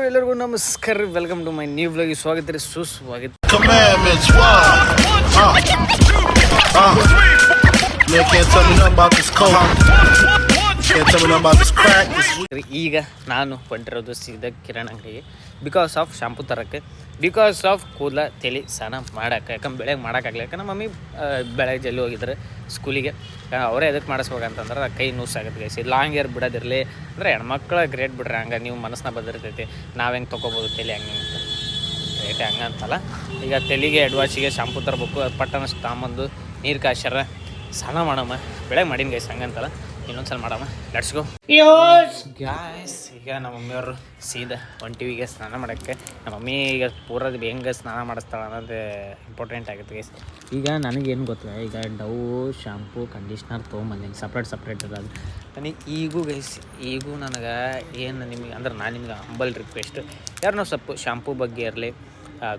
ಎಲ್ಲರಿಗೂ ನಮಸ್ಕಾರ. Welcome to my new vlog. ಸ್ವಾಗತ ರೀ, ಸುಸ್ವಾಗತ. ಈಗ ನಾನು ಹೊಂಟಿರೋದು ಸೀದಾ ಕಿರಾಣಿ ಅಂಗಡಿಗೆ ಬಿಕಾಸ್ ಆಫ್ ಶಾಂಪು ತರಕ್ಕೆ, ಬಿಕಾಸ್ ಆಫ್ ಕೂದಲ ತಲೆ ಸ್ನಾನ ಮಾಡೋಕೆ. ಯಾಕಂದ್ರೆ ಬೆಳಗ್ಗೆ ಮಾಡೋಕ್ಕಾಗಲಿ, ಯಾಕಂದ್ರೆ ನಮ್ಮ ಮಮ್ಮಿ ಬೆಳಗ್ಗೆ ಜಲ್ದಿ ಹೋಗಿದ್ದಾರೆ ಸ್ಕೂಲಿಗೆ. ಅವರೇ ಎದಕ್ಕೆ ಮಾಡಿಸ್ಬೇಕಂತಂದ್ರೆ ಕೈ ನೂಸಾಗುತ್ತೆ ಗೈಸ್. ಲಾಂಗ್ ಹೇರ್ ಬಿಡೋದಿರಲಿ ಅಂದರೆ ಹೆಣ್ಮಕ್ಳು ಗ್ರೇಟ್ ಬಿಡ್ರಿ, ಹಂಗೆ ನೀವು ಮನಸ್ಸನ್ನ ಬದಿರ್ತೈತಿ. ನಾವು ಹೆಂಗೆ ತೊಗೋಬೋದು ತಲೆ ಹಂಗೆ ರೇಟ್ ಹಂಗಂತಲ್ಲ. ಈಗ ತಲೆಗೆ ಎಡ್ವಾಚಿಗೆ ಶಾಂಪು ತರಬೇಕು, ಪಟ್ಟಣ ತಾಂಬಂದು ನೀರು ಕಾಯ್ಸ್ಯಾರ ಸ್ನಾನ ಮಾಡಮ್ಮ. ಬೆಳಗ್ಗೆ ಮಾಡೀನಿ ಗೈಸ್, ಹಂಗಂತಲ್ಲ. ಇನ್ನೊಂದ್ಸಲ ಮಾಡಮ್ಮ, ಲೆಟ್ಸ್ ಗೋ ಗಾಯ್ಸ್. ಈಗ ನಮ್ಮ ಮಮ್ಮಿಯವರು ಸೀದಾ ಹೊಂಟಿವಿಗೆ ಸ್ನಾನ ಮಾಡೋಕ್ಕೆ. ನಮ್ಮ ಮಮ್ಮಿ ಈಗ ಪೂರದ ಹೆಂಗೆ ಸ್ನಾನ ಮಾಡಿಸ್ತಾಳೆ ಅನ್ನೋದು ಇಂಪಾರ್ಟೆಂಟ್ ಆಗುತ್ತೆ ಗೈಸ್. ಈಗ ನನಗೇನು ಗೊತ್ತಿಲ್ಲ, ಈಗ ಡವ್ ಶಾಂಪು ಕಂಡೀಷ್ನರ್ ತೊಗೊಂಬಂದೀನಿ ಸಪ್ರೇಟ್ ಇರೋದು. ನನಗೆ ಈಗೂ ಗೈಸ್, ಈಗೂ ನನಗೆ ಏನು ನಿಮಗೆ ಅಂದ್ರೆ ನಾನು ನಿಮ್ಗೆ ಹಂಬಲ್ ರಿಕ್ವೆಸ್ಟ್, ಯಾರನ್ನೋ ಸ್ವಲ್ಪ ಶಾಂಪೂ ಬಗ್ಗೆ ಇರಲಿ,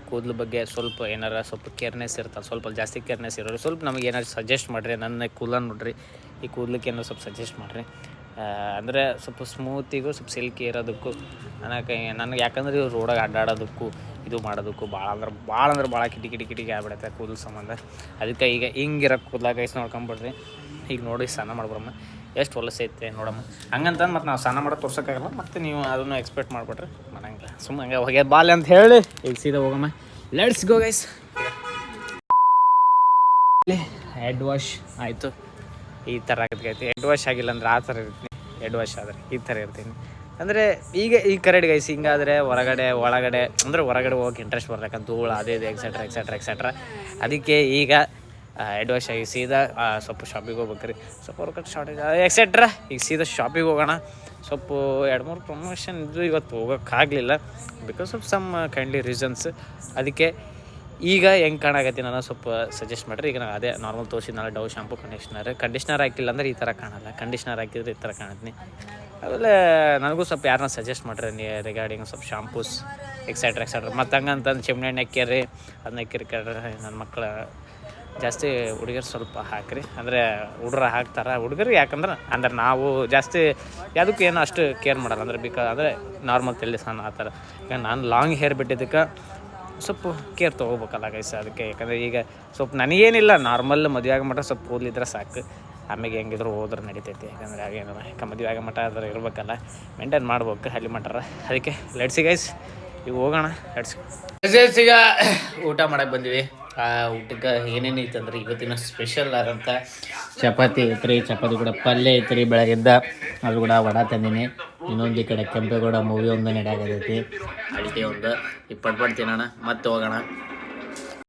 ಕೂದಲು ಬಗ್ಗೆ ಸ್ವಲ್ಪ ಏನಾರ ಸ್ವಲ್ಪ ಕೇರ್ನೆಸ್ ಇರ್ತದೆ, ಸ್ವಲ್ಪ ಜಾಸ್ತಿ ಕೇರ್ನೆಸ್ ಇರೋರು ಸ್ವಲ್ಪ ನಮಗೆ ಏನಾರು ಸಜೆಸ್ಟ್ ಮಾಡಿರಿ. ನನ್ನ ಕೂದಲ ನೋಡ್ರಿ, ಈ ಕೂದಲಕ್ಕೆ ಏನೋ ಸ್ವಲ್ಪ ಸಜೆಸ್ಟ್ ಮಾಡಿರಿ. ಅಂದರೆ ಸ್ವಲ್ಪ ಸ್ಮೂತಿಗೂ ಸ್ವಲ್ಪ ಸಿಲ್ಕಿ ಇರೋದಕ್ಕೂ ನನಗೆ ಯಾಕಂದ್ರೆ ಇವ್ರು ರೋಡಾಗ ಅಡ್ಡಾಡೋದಕ್ಕೂ ಇದು ಮಾಡೋದಕ್ಕೂ ಭಾಳ ಕಿಟಿಕಿ ಆಗ್ಬಿಡುತ್ತೆ ಕೂದಲು ಸಂಬಂಧ. ಅದಕ್ಕೆ ಈಗ ಹಿಂಗಿರೋ ಕೂದಲ ಗೈಸ್ ನೋಡ್ಕೊಂಬಿಡ್ರಿ. ಈಗ ನೋಡಿ ಸ್ನಾನ ಮಾಡ್ಬಿಡಮ್ಮ, ಎಷ್ಟು ಹೊಲಸೈತೆ ನೋಡಮ್ಮ. ಹಂಗಂತಂದು ಮತ್ತು ನಾವು ಸ್ನಾನ ಮಾಡೋದು ತೋರ್ಸೋಕ್ಕಾಗಲ್ಲ, ಮತ್ತು ನೀವು ಅದನ್ನು ಎಕ್ಸ್ಪೆಕ್ಟ್ ಮಾಡಿಬಿಟ್ರೆ ಮಾಡಂಗಿಲ್ಲ. ಸುಮ್ಮನೆ ಹಂಗೆ ಹೋಗ್ಯ ಬಾಲ್ ಅಂತ ಹೇಳಿ ಈಗ ಸೀದಾ ಹೋಗಮ್ಮ, let's go guys. Head wash ಆಯಿತು, ಈ ಥರ ಆಗೈತಿ. ಹೆಡ್ ವಾಶ್ ಆಗಿಲ್ಲ ಅಂದ್ರೆ ಆ ಥರ ಇರ್ತೀನಿ, ಹೆಡ್ ವಾಶ್ ಆದರೆ ಈ ಥರ ಇರ್ತೀನಿ. ಅಂದರೆ ಈಗ ಕರೆಕ್ಟ್ ಗೈಸ್. ಹಿಂಗಾದರೆ ಒಳಗಡೆ ಅಂದರೆ ಹೊರಗಡೆ ಹೋಗೋಕೆ ಇಂಟ್ರೆಸ್ಟ್ ಬರ್ಬೇಕಂತ ಧೂಳು ಅದೇ ಇದು ಎಕ್ಸೆಟ್ರಾ. ಅದಕ್ಕೆ ಈಗ ಹೆಡ್ ವಾಶ್ ಆಗಿ ಸೀದಾ ಸ್ವಲ್ಪ ಶಾಪಿಗೆ ಹೋಗ್ಬೇಕ್ರಿ, ಸ್ವಲ್ಪ ವರ್ಕೌಟ್ ಶಾರ್ಟ್ ಎಕ್ಸೆಟ್ರಾ. ಈಗ ಸೀದಾ ಶಾಪಿಗೆ ಹೋಗೋಣ. ಸ್ವಲ್ಪ 2-3 ಪ್ರಮೋಷನ್ ಇದ್ದು ಇವತ್ತು ಹೋಗೋಕ್ಕಾಗಲಿಲ್ಲ because of some kindly reasons. ಅದಕ್ಕೆ ಈಗ ಹೆಂಗೆ ಕಾಣಾಕತ್ತೀನಿ ನಾನು ಸ್ವಲ್ಪ ಸಜೆಸ್ಟ್ ಮಾಡಿರಿ. ಈಗ ನಾನು ಅದೇ ನಾರ್ಮಲ್ ತೋರಿಸಿದ್ನಲ್ಲ ಡವ್ ಶಾಂಪು ಕಂಡೀಷ್ನರ್ ಹಾಕಿಲ್ಲ ಅಂದ್ರೆ ಈ ಥರ ಕಾಣಲ್ಲ, ಕಂಡೀಷ್ನರ್ ಹಾಕಿದ್ರೆ ಈ ಥರ ಕಾಣತ್ತೀನಿ. ಆಮೇಲೆ ನನಗೂ ಸ್ವಲ್ಪ ಯಾರನ್ನ ಸಜೆಸ್ಟ್ ಮಾಡಿರಿ ರಿಗಾರ್ಡಿಂಗ್ ಸ್ವಲ್ಪ ಶಾಂಪೂಸ್ ಎಕ್ಸೆಟ್ರಾ. ಮತ್ತು ಹಂಗಂತಂದು ಚಿಮ್ನಿ ಎಣ್ಣೆ ಹಾಕ್ಯಾರಿ, ಅದನ್ನ ಹಾಕಿರಿ. ನನ್ನ ಮಕ್ಕಳ ಜಾಸ್ತಿ ಹುಡುಗರು ಸ್ವಲ್ಪ ಹಾಕಿರಿ, ಅಂದರೆ ಹುಡುಗರು ಹಾಕ್ತಾರೆ. ಹುಡುಗರು ಯಾಕಂದ್ರೆ ನಾವು ಜಾಸ್ತಿ ಯಾವುದಕ್ಕೂ ಏನೋ ಅಷ್ಟು ಕೇರ್ ಮಾಡಲ್ಲ, ಅಂದರೆ ಅಂದರೆ ನಾರ್ಮಲ್ ತಲೆ ಸ್ನಾನ ಆ ಥರ. ಈಗ ನಾನು ಲಾಂಗ್ ಹೇರ್ ಬಿಟ್ಟಿದ್ದಕ್ಕೆ ಸ್ವಲ್ಪ ಕೇರ್ ತೊಗೋಬೇಕಲ್ಲ ಗೈಸ್. ಅದಕ್ಕೆ ಯಾಕಂದರೆ ಈಗ ಸ್ವಲ್ಪ ನನಗೇನಿಲ್ಲ, ನಾರ್ಮಲ್ ಮದುವೆ ಆಗೋ ಮಟ್ಟ ಸ್ವಲ್ಪ ಕೂದಲಿದ್ರೆ ಸಾಕು, ಆಮೇಲೆ ಹೆಂಗಿದ್ರು ಹೋದ್ರೆ ನಡಿತೈತಿ. ಯಾಕಂದರೆ ಹಾಗೇನಲ್ಲ, ಮದುವೆ ಆಗೋ ಮಟ್ಟ ಅದ್ರ ಇರಬೇಕಲ್ಲ, ಮೇಂಟೈನ್ ಮಾಡ್ಬೇಕು ಅಲ್ಲಿ ಮಟ್ಟಾರ. ಅದಕ್ಕೆ ಲೆಟ್ಸಿ ಗೈಸ್, ಈಗ ಹೋಗೋಣ, ಲೆಟ್ಸ್. ಈಗ ಊಟ ಮಾಡಕ್ಕೆ ಬಂದಿವಿ. ಊಟಕ್ಕೆ ಏನೇನು ಐತಂದ್ರೆ ಇವತ್ತಿನ ಸ್ಪೆಷಲ್ ಆದಂಥ ಚಪಾತಿ ಐತ್ರಿ, ಚಪಾತಿ ಕೂಡ ಪಲ್ಯ ಐತ್ರಿ ಬೆಳಗಿಂದ. ಅದು ಕೂಡ ವಡ ತಂದೀನಿ. ಇನ್ನೊಂದು ಈ ಕಡೆ ಕೆಂಪೇಗೌಡ ಮೂವಿ ಒಂದು ನಡೆಯಾಗತೈತಿ, ಅಡಿಕೆ ಒಂದು ಈ ಪಟ್ಪಟ್ಟು ತಿನ್ನೋಣ, ಮತ್ತೆ ಹೋಗೋಣ.